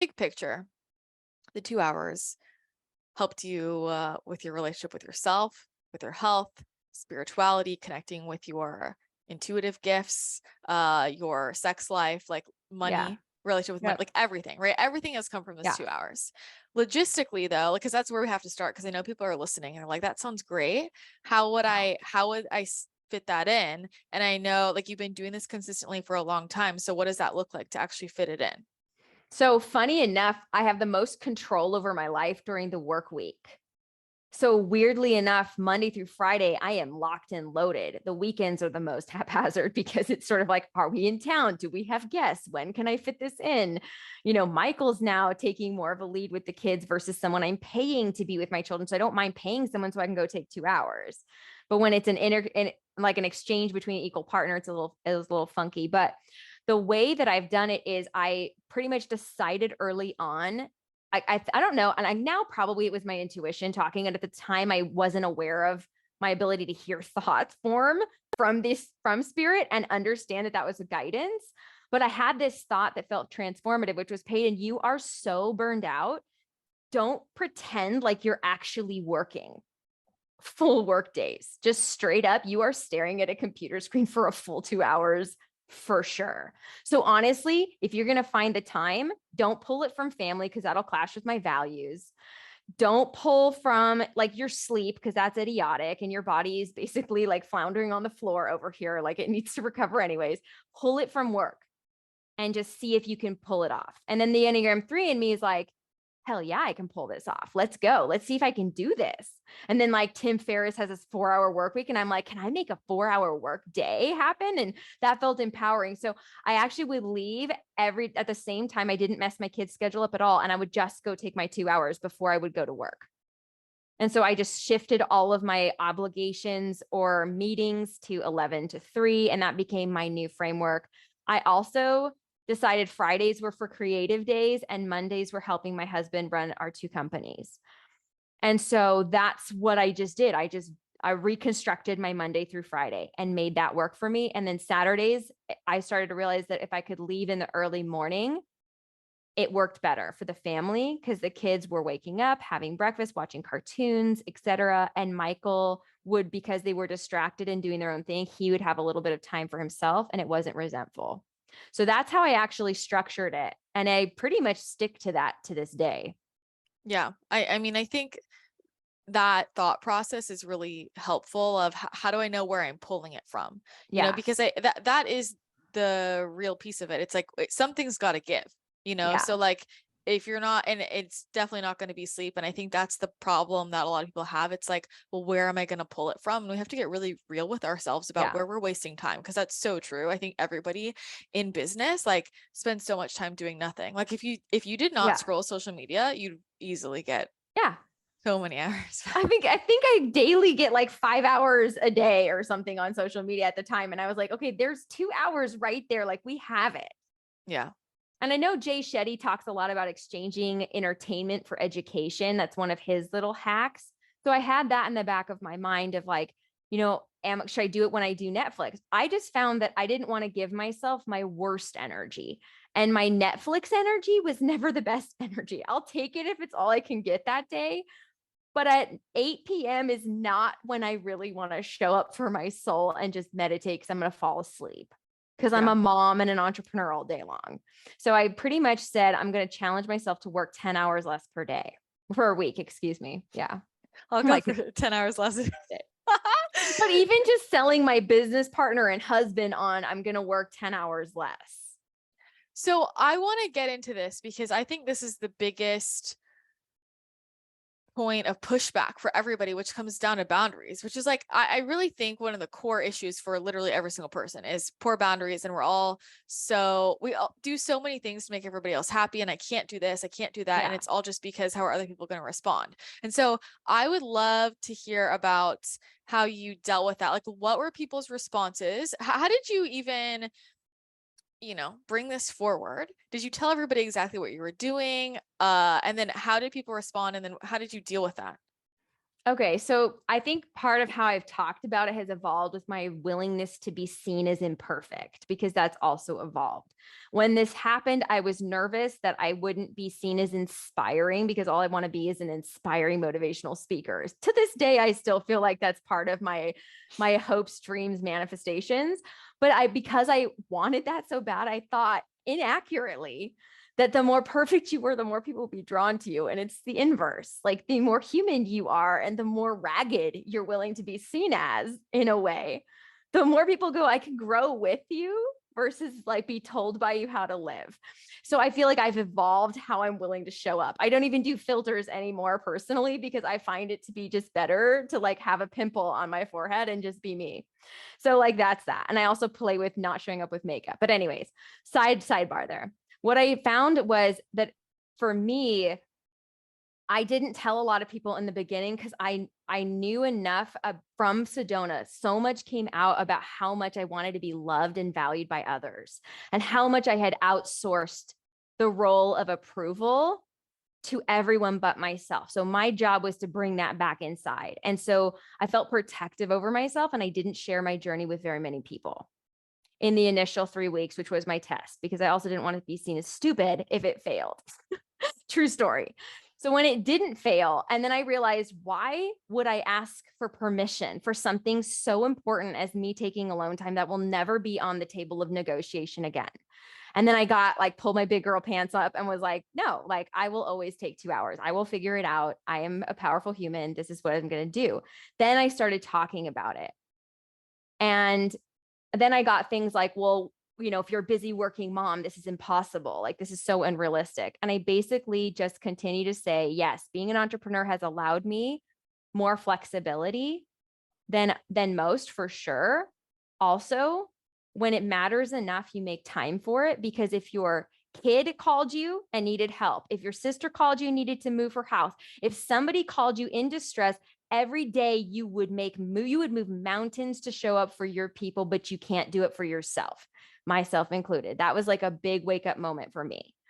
big picture, the 2 hours helped you with your relationship with yourself, with your health, spirituality, connecting with your intuitive gifts, your sex life, like Yeah. money, relationship with money, Yep. like everything, right? Everything has come from this Yeah. 2 hours. Logistically, though, because that's where we have to start, because I know people are listening and they're like, that sounds great. How would I fit that in? And I know like you've been doing this consistently for a long time. So what does that look like to actually fit it in? So funny enough, I have the most control over my life during the work week. So weirdly enough, Monday through Friday, I am locked and loaded. The weekends are the most haphazard because it's sort of like, are we in town? Do we have guests? When can I fit this in? Michael's now taking more of a lead with the kids versus someone I'm paying to be with my children. So I don't mind paying someone so I can go take 2 hours. But when it's like an exchange between equal partner, it's a little funky. But the way that I've done it is I pretty much decided early on. I don't know. And I now probably it was my intuition talking. And at the time I wasn't aware of my ability to hear thoughts form from spirit and understand that was a guidance. But I had this thought that felt transformative, which was Paden, you are so burned out. Don't pretend like you're actually working full work days. Just straight up, you are staring at a computer screen for a full 2 hours for sure. So honestly, if you're going to find the time, don't pull it from family because that'll clash with my values. Don't pull from like your sleep because that's idiotic and your body is basically like floundering on the floor over here. Like it needs to recover anyways. Pull it from work and just see if you can pull it off. And then the Enneagram 3 in me is like, hell yeah, I can pull this off. Let's go. Let's see if I can do this. And then like Tim Ferriss has this 4 hour work week. And I'm like, can I make a 4 hour work day happen? And that felt empowering. So I actually would leave at the same time. I didn't mess my kids' schedule up at all. And I would just go take my 2 hours before I would go to work. And so I just shifted all of my obligations or meetings to 11 to 3. And that became my new framework. I also decided Fridays were for creative days and Mondays were helping my husband run our two companies. And so that's what I just did. I reconstructed my Monday through Friday and made that work for me. And then Saturdays, I started to realize that if I could leave in the early morning, it worked better for the family because the kids were waking up, having breakfast, watching cartoons, etc. And Michael would, because they were distracted and doing their own thing, he would have a little bit of time for himself and it wasn't resentful. So that's how I actually structured it. And I pretty much stick to that to this day. Yeah. I mean, I think that thought process is really helpful of how do I know where I'm pulling it from? Yeah. Because that is the real piece of it. It's like something's got to give, Yeah. so like if you're not, and it's definitely not going to be sleep. And I think that's the problem that a lot of people have. It's like, well, where am I going to pull it from? And we have to get really real with ourselves about Yeah. where we're wasting time, because that's so true. I think everybody in business like spends so much time doing nothing. Like if you did not Yeah. scroll social media, you'd easily get Yeah. so many hours. I think I daily get like 5 hours a day or something on social media at the time. And I was like, okay, there's 2 hours right there. Like we have it. Yeah. And I know Jay Shetty talks a lot about exchanging entertainment for education. That's one of his little hacks. So I had that in the back of my mind of like, should I do it when I do Netflix? I just found that I didn't want to give myself my worst energy. And my Netflix energy was never the best energy. I'll take it if it's all I can get that day. But at 8 p.m. is not when I really want to show up for my soul and just meditate because I'm going to fall asleep because I'm Yeah. a mom and an entrepreneur all day long. So I pretty much said I'm going to challenge myself to work 10 hours less per day for a week. Excuse me. Yeah. I'll I'm go like, for 10 hours less a day. but even just selling my business partner and husband on, I'm going to work 10 hours less. So I want to get into this because I think this is the biggest point of pushback for everybody, which comes down to boundaries, which is like, I really think one of the core issues for literally every single person is poor boundaries. And we all do so many things to make everybody else happy. And I can't do this, I can't do that. And Yeah. it's all just because how are other people going to respond? And so I would love to hear about how you dealt with that. Like, what were people's responses? How did you even bring this forward? Did you tell everybody exactly what you were doing? And then how did people respond? And then how did you deal with that? Okay, so I think part of how I've talked about it has evolved with my willingness to be seen as imperfect, because that's also evolved. When this happened, I was nervous that I wouldn't be seen as inspiring, because all I want to be is an inspiring motivational speaker. To this day, I still feel like that's part of my hopes, dreams, manifestations. But because I wanted that so bad, I thought inaccurately that the more perfect you were, the more people will be drawn to you. And it's the inverse. Like, the more human you are and the more ragged you're willing to be seen as, in a way, the more people go, I can grow with you, versus like be told by you how to live. So I feel like I've evolved how I'm willing to show up. I don't even do filters anymore personally, because I find it to be just better to like have a pimple on my forehead and just be me. So like that's that. And I also play with not showing up with makeup. But anyways, sidebar there. What I found was that for me, I didn't tell a lot of people in the beginning, because I knew enough from Sedona. So much came out about how much I wanted to be loved and valued by others, and how much I had outsourced the role of approval to everyone but myself. So my job was to bring that back inside. And so I felt protective over myself, and I didn't share my journey with very many people in the initial 3 weeks, which was my test, because I also didn't want to be seen as stupid if it failed. True story. So when it didn't fail, and then I realized, why would I ask for permission for something so important as me taking alone time that will never be on the table of negotiation again? And then I got like, pulled my big girl pants up and was like, no, like, I will always take 2 hours. I will figure it out. I am a powerful human. This is what I'm going to do. Then I started talking about it. And then I got things like, well, if you're a busy working mom, this is impossible. Like, this is so unrealistic. And I basically just continue to say, yes, being an entrepreneur has allowed me more flexibility than most, for sure. Also, when it matters enough, you make time for it, because if your kid called you and needed help, if your sister called you and needed to move her house, if somebody called you in distress, every day you would move mountains to show up for your people, but you can't do it for yourself, myself included. That was like a big wake up moment for me.